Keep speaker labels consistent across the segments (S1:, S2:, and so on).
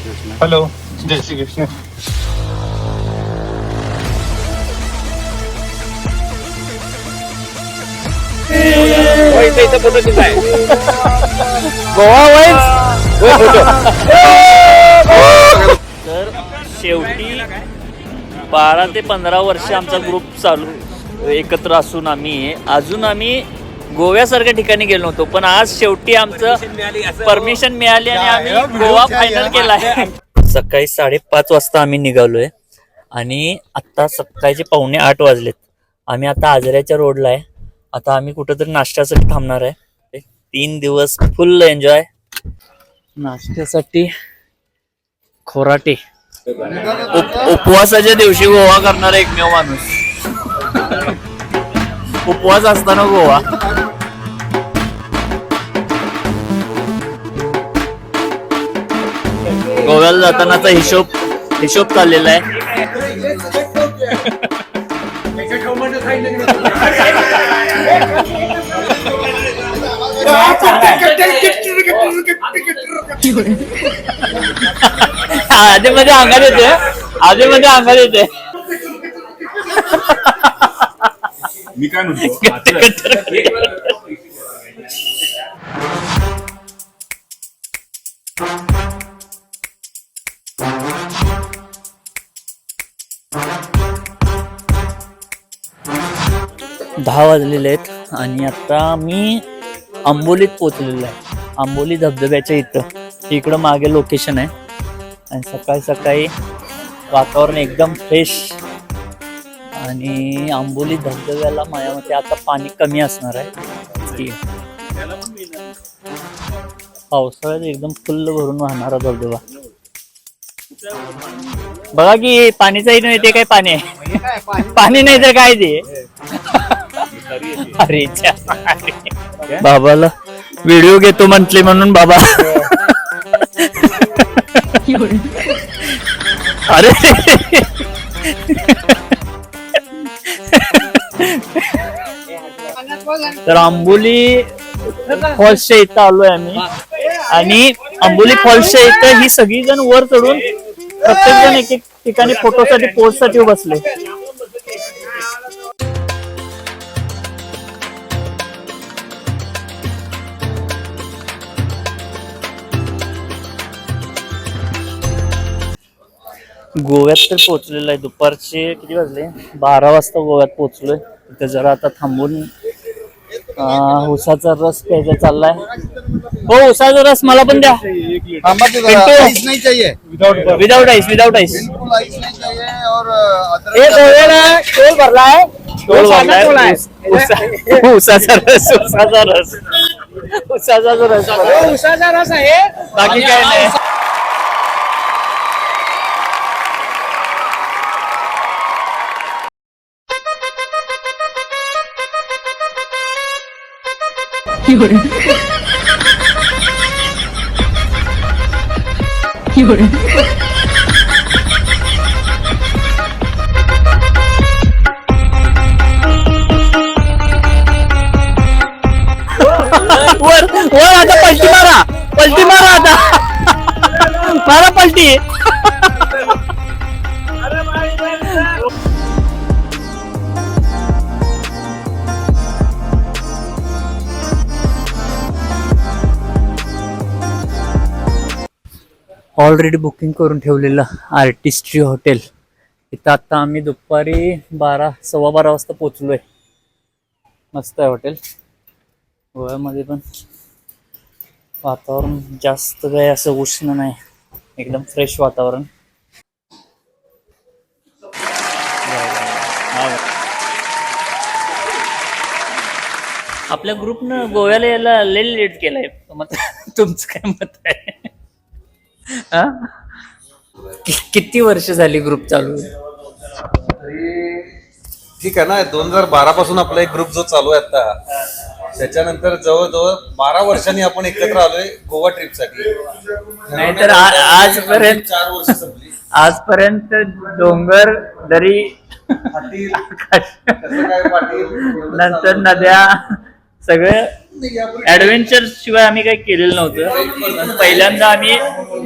S1: Hello, जय श्री कृष्ण.
S2: गोवा
S3: तर शेवटी 12 ते 15 वर्ष आमचा ग्रुप चालू एकत्र असून आम्ही गोव्यासारख्या ठिकाणी गेलो नव्हतो, पण आज शेवटी आमचं परमिशन मिळाली आणि आम्ही गोवा फायनल केला आहे. सकाळी 5:30 वाजता आम्ही निघालोय आणि आता सकाळचे 7:45 वाजलेत. आम्ही आता आजऱ्याच्या रोडला आहे. आता आम्ही कुठेतरी नाश्त्यासाठी थांबणार आहे. 3 दिवस फुल एन्जॉय. नाश्त्यासाठी खोराटे. उपवासाच्या दिवशी गोवा करणारा एकमेव माणूस. उपवास असताना गोवा. गोव्याला जातानाचा हिशोब चाललेला आहे. आधीमध्ये अंगात येते.
S1: मी काय म्हणतो,
S3: दहा वाजलेले आहेत आणि आता मी आंबोलीत पोहोचलेलो आहे. आंबोली धबधब्याच्या इकडं मागे लोकेशन आहे आणि सकाळी वातावरण एकदम फ्रेश. आणि आंबोली धबधब्याला माझ्या मते आता पाणी कमी असणार आहे. पावसाळ्यात एकदम फुल्ल भरून वाहणारा धबधबा. बघा की पाणीचा येते काय पाणी आहे. पाणी नाही तर काय ते. अरे बाबाला व्हिडिओ घेतो म्हटले म्हणून बाबा. अरे तर आंबोली फॉल्सच्या इथं आलोय आम्ही आणि आंबोली फॉल्सच्या इथं ही सगळी जण वर चढून प्रत्येक जण एक एक ठिकाणी फोटोसाठी पोजसाठी बसले. गोव्यात तर पोहोचलेलं आहे. दुपारचे किती वाजले, 12 वाजता गोव्यात पोहोचलोय. तिथे जरा आता थांबून उसाचा रस प्यायचा चाललाय. हो, उसाचा रस मला पण द्या. Without ice. उसाचा रस आहे, बाकी काय नाही. वर आता पलटी मारा आता. मारा पलटी. ऑलरेडी बुकिंग करून ठेवलेलं आर्टिस्ट्री हॉटेल इथं आता आम्ही दुपारी 12:15 वाजता पोचलोय. मस्त आहे हॉटेल. गोव्यामध्ये पण वातावरण जास्त काही असं उष्ण नाही, एकदम फ्रेश वातावरण. आपल्या ग्रुपनं गोव्याला यायला लई लेट केलंय. तुमचं काय मत आहे? किती वर्ष झाली ग्रुप चालू?
S4: ठीक आहे ना, 2012 पासून आपला एक ग्रुप जो चालू आहे आता, त्याच्यानंतर जवळजवळ 12 वर्षांनी आपण एकत्र आलोय गोवा ट्रिप साठी.
S3: नाहीतर आजपर्यंत
S4: 4 वर्ष संपली.
S3: आजपर्यंत डोंगर दरी
S4: पाटील
S3: नंतर नद्या सगळं ऍडव्हेंचर शिवाय आम्ही काही केलेलं नव्हतं. पण पहिल्यांदा आम्ही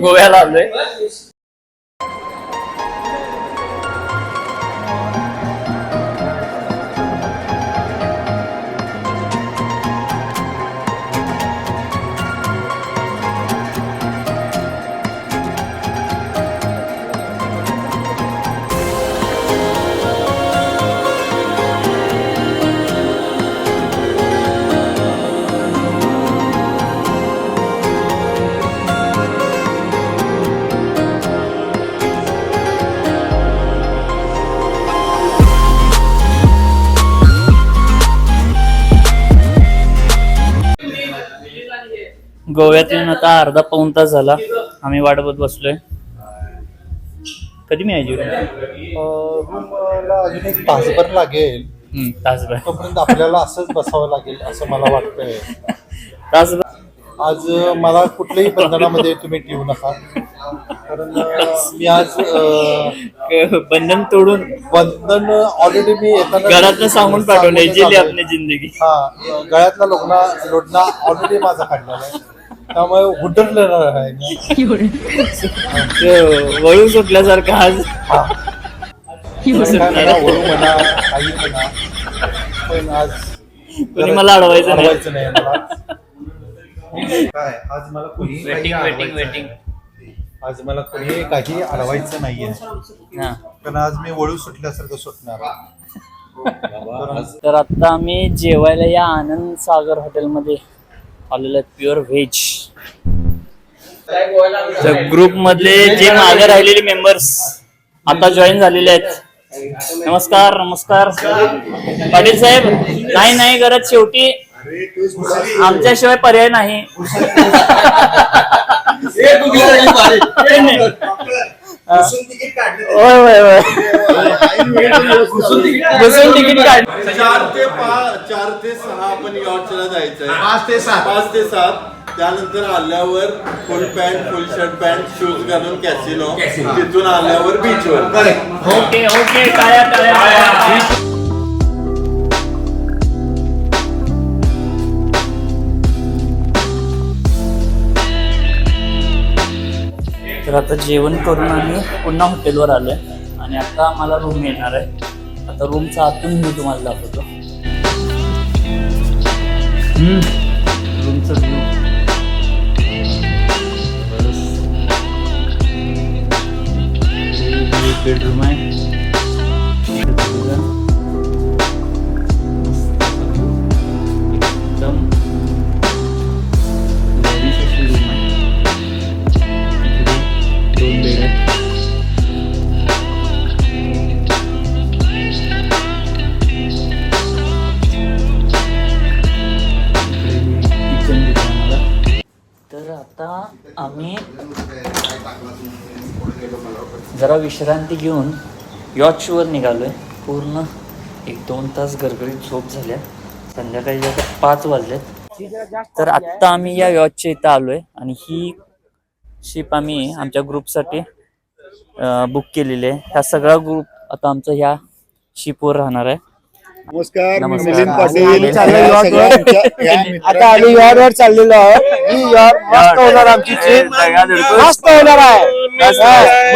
S3: गोव्याला आलोय. गोव्यातून आता अर्धा पाऊण तास झाला आम्ही वाट बघत बसलोय. कधी मी यायची
S2: रूमला अजून एक तासभर लागेल.
S3: तासभर
S2: तोपर्यंत आपल्याला असंच बसावं लागेल असं मला वाटतंय.
S3: तासभर
S2: आज मला कुठल्याही बंधनामध्ये तुम्ही ठेवू नका, कारण मी आज
S3: बंधन तोडून
S2: बंधन ऑलरेडी मी येताना
S3: घरातनं सांगून पाठवलंय जेली आपली जिंदगी.
S2: हा, गळ्यातला लोढणा ऑलरेडी माझा काढलेला आहे, त्यामुळे हुडरलेला आहे मी.
S3: वळू सुटल्यासारखं आज
S2: काय म्हणा, वळू म्हणा, काही म्हणा, पण आज
S3: कोणी मला अडवायचं
S2: नाही मला. काय आज मला कोणी
S3: वेटिंग
S2: आज मला कोणी काही अडवायचं नाहीये, कारण आज मी वळू सुटल्यासारखं सुटणार.
S3: तर आता आम्ही जेवायला या आनंद सागर हॉटेलमध्ये आलेलो आहे. Pure veg. तर ग्रुप मधले जे मागे राहिलेले मेंबर्स आता जॉईन झालेले आहेत. नमस्कार नमस्कार. पाटील साहेब, नाही गरज, शेवटी आमच्याशिवाय पर्याय नाही. होय बसून तिकीट काढ.
S5: 4 ते 6 आपण यॉर्चला जायचंय. 5 ते 7 त्यानंतर आल्यावर फुल पॅन्ट, फुल शर्ट, पॅन्ट, शूज घालून कॅसिनो, तिथून आल्यावर बीचवर.
S3: ओके काय तर आता जेवण करून आम्ही पुन्हा हॉटेलवर आलोय आणि आता आम्हाला रूम येणार आहे. आता रूमचा आतून मी तुम्हाला दाखवतो. रूमचा व्ह्यू बेडरूम आहे. एकदम रूम आहे. 2 बेड आहेत. तर आता आम्ही जरा विश्रांती घेऊन यॉचवर निघालोय. पूर्ण 1-2 तास गरगरीत झोप झाल्या. संध्याकाळी 5 वाजलेत. तर आत्ता आम्ही या यॉचच्या इथं आलोय आणि ही शिप आम्ही आमच्या ग्रुपसाठी बुक केलेली आहे. हा सगळा ग्रुप आता आमचा ह्या शिपवर राहणार आहे.
S5: नमस्कार, मी
S3: नमस्कार.
S5: मिलिंद पाटील.
S6: आता आम्ही यॉर्डवर चाललेलो आहोत. ही यॉर्ड मस्त होणार, आमची ट्रिप मस्त होणार आहे.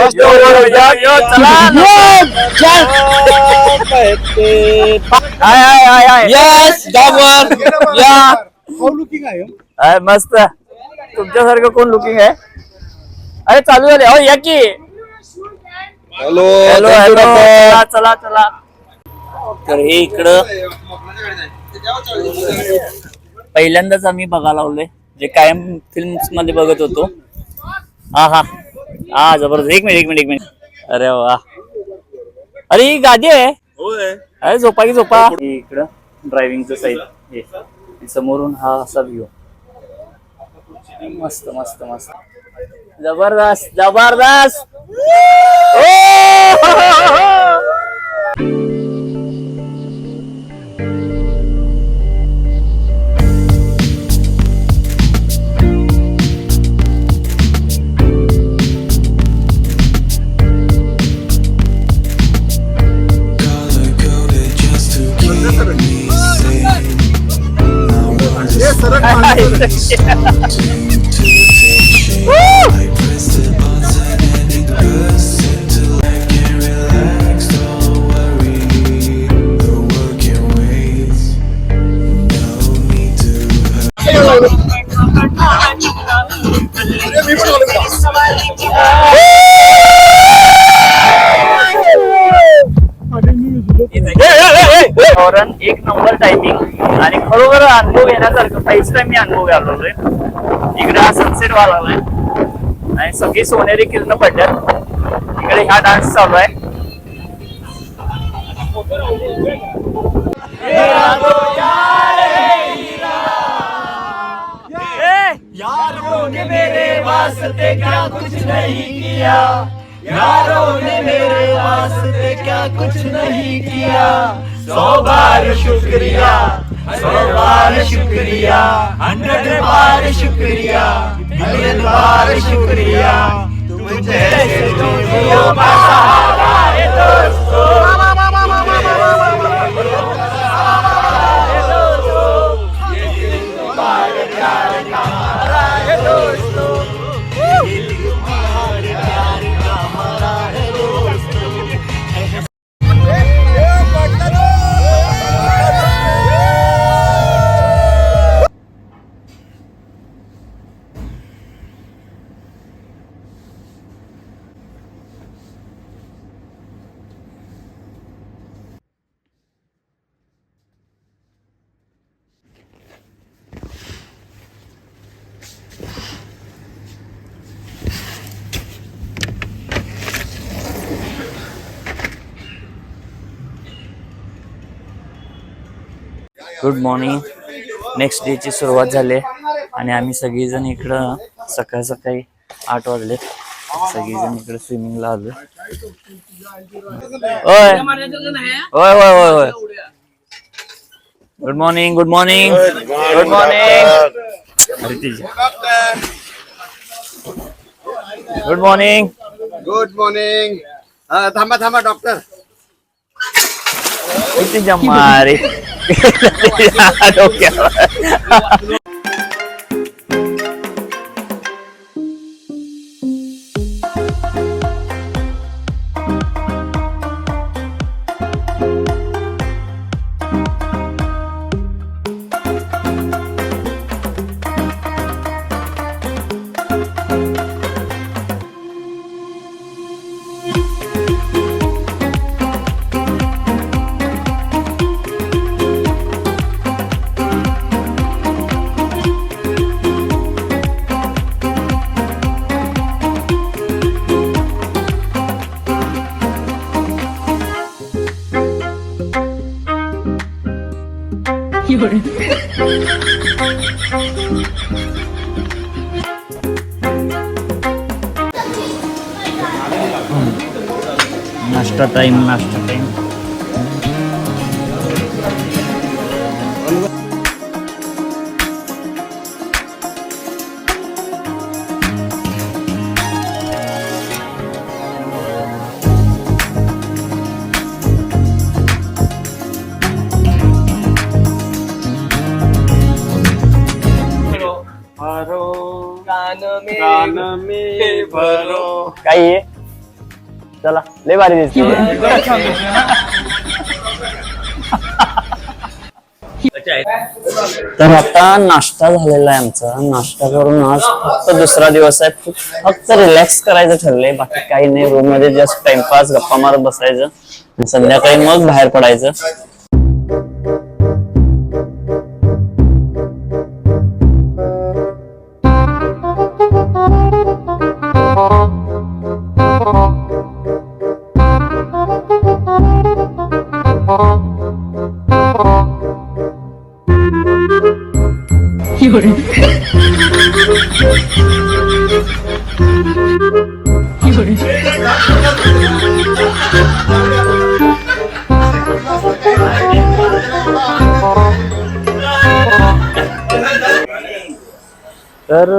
S6: मस्त होणार
S3: आहे. मस्त. तुमच्यासारखं कोण लुकिंग आहे? अरे चालू झाले. हो या की.
S5: हॅलो
S3: चला. तर हे इकडं पहिल्यांदाच आम्ही बघायला लावलोय, जे कायम फिल्म्स मध्ये बघत होतो. हा जबरदस्त. एक मिनिट. अरे वा, अरे ही गादी आहे. अरे झोपा इकडं ड्रायव्हिंगचं साईड. हे समोरून हा असा व्ह्यू. मस्त जबरदस्त. कारण एक नंबर टायमिंग आणि खरोखर अनुभव घेण्यासारखं पहिला टाइम मी अनुभव घालवलोय. इकडे हा सनसेट व्हायला लागलाय आणि सगळी सोनेरी किरण पडल्यात. इकडे हा डान्स चालू आहे. यारों ने मेरे वास्ते क्या कुछ नहीं किया, यारों ने मेरे वास्ते क्या कुछ नहीं किया. 100 बार शुक्रिया, 100 बार शुक्रिया, 100 बार शुक्रिया, 100 बार शुक्रिया. तुम जैसे दोस्तों का सहारा है दोस्तों. Good morning. नेक्स्ट डे ची सुरुवात झाली आणि आम्ही सगळीजण इकडं सकाळी 8 वाजले सगळीजण इकडे स्विमिंगला आलो. होय होय होय होय होय. Good morning good morning good morning. Good morning
S6: good morning. थांबा थांबा डॉक्टर.
S3: किती जम्मा रे डोक्यावर. नाश्ता टाइम. काय आहे चला लय भारी दिसते. तर आता नाश्ता झालेला आहे आमचा. नाश्ता करून आज फक्त दुसरा दिवस आहे. फक्त रिलॅक्स करायचं ठरलंय. बाकी काही नाही. रूम मध्ये जस्ट टाइमपास गप्पा मारत बसायचं आणि संध्याकाळी मग बाहेर पडायचं. तर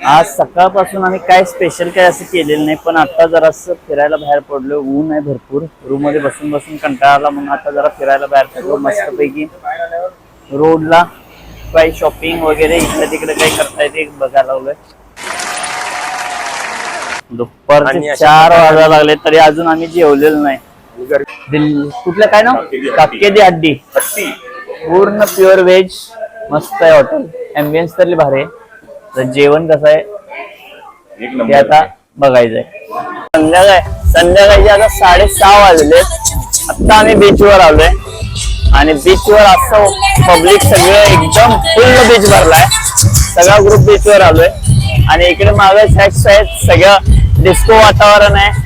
S3: आज सकाळपासून आम्ही काय स्पेशल काय असं केलेलं नाही, पण आता जरा असं फिरायला बाहेर पडलो. ऊन आहे भरपूर. रूम मध्ये बसून बसून कंटाळा आला म्हणून आता जरा फिरायला बाहेर पडलो मस्तपैकी रोडला. काय शॉपिंग वगैरे इकडे तिकडे काही करताय ते बघायला लागलोय. दुपारचे 4 वाजायला लागले तरी अजून आम्ही जेवलेलो नाही. कुठलं काय नाव? काकेदी हड्डी. पूर्ण प्युअर व्हेज, मस्त आहे हॉटेल. ॲम्बियन्स तरी भारी आहे. तर जेवण कसं आहे ते आता बघायचंय. संध्याकाळचे आता 6:30 वाजले. आता आम्ही बीचवर आलोय आणि बीचवर असं पब्लिक सगळं एकदम फुल बीच भरलाय. सगळा ग्रुप बीचवर आलोय आणि इकडे मागे सॅक्स आहेत, सगळं डिस्को वातावरण आहे.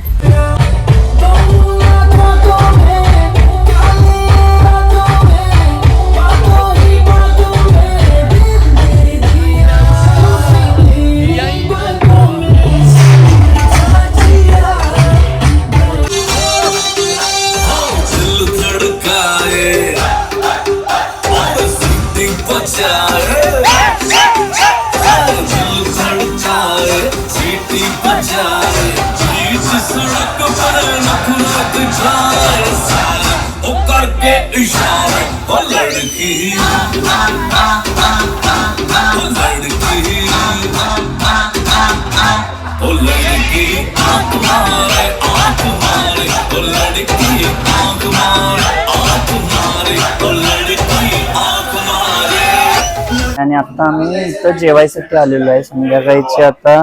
S3: आणि आता आम्ही इथं जेवायसाठी आलेलो आहे. संध्याकाळीचे आता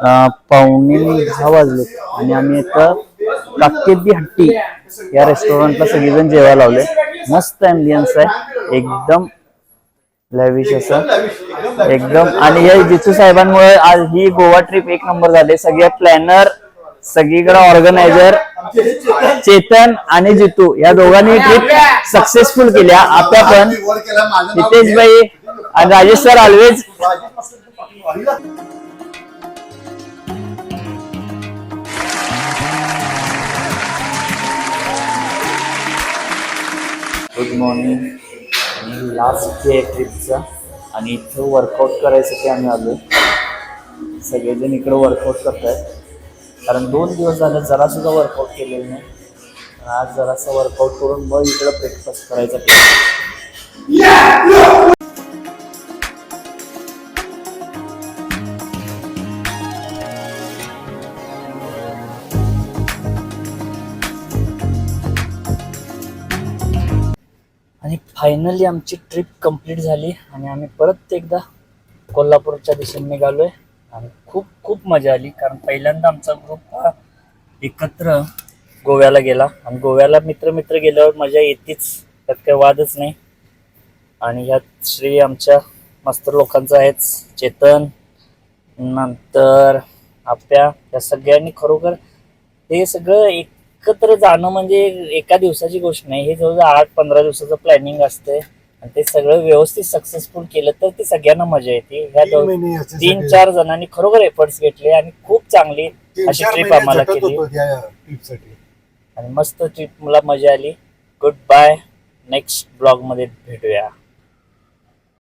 S3: 9:45 वाजले आणि आम्ही इथं काकेदी हट्टी या रेस्टॉरंटला सगळेजण जेवायला लावले. मस्त ॲम्बियन्स आहे, एकदम लॅविश असं एकदम. आणि या जितू साहेबांमुळे आज ही गोवा ट्रिप एक नंबर झाली. सगळे प्लॅनर, सगळीकडे ऑर्गनायझर चेतन आणि जितू या दोघांनी ट्रिप सक्सेसफुल केल्या. आपल्या पण नितेश भाई आणि Rajesh sir always. Good morning. Last day ट्रिपचा आणि इथं वर्कआउट करायसाठी आम्ही आलो. सगळेजण इकडं वर्कआउट करतायत कारण 2 दिवस झालं जरा सुद्धा वर्कआउट केलेलं नाही. आज जरासा वर्कआउट करून मग इकडं ब्रेकफास्ट करायचा. आणि फायनली आमची ट्रिप कंप्लीट झाली आणि आम्ही परत एकदा कोल्हापूरच्या दिशेने निघालोय आणि खूप खूप मजा आली. कारण पहिल्यांदा आमचा ग्रुप एकत्र गोव्याला गेला आणि गोव्याला मित्र गेल्यावर मजा येतेच, त्यात काही वादच नाही. आणि ह्यात श्री आमच्या मस्त लोकांचा आहेच, चेतन नंतर आप्या, या सगळ्यांनी खरोखर हे सगळं एकत्र जाणं म्हणजे एका दिवसाची गोष्ट नाही. हे जवळजवळ 8-15 दिवसाचं प्लॅनिंग असते आणि ते सगळं व्यवस्थित सक्सेसफुल केलं तर ते सगळ्यांना मजा येते. ह्या 3-4 जणांनी खरोखर एफर्ट्स घेतले आणि खूप चांगली अशी ट्रिप आम्हाला केली आणि मस्त ट्रिप मला मजा आली. Good bye. नेक्स्ट ब्लॉग मध्ये भेटूया.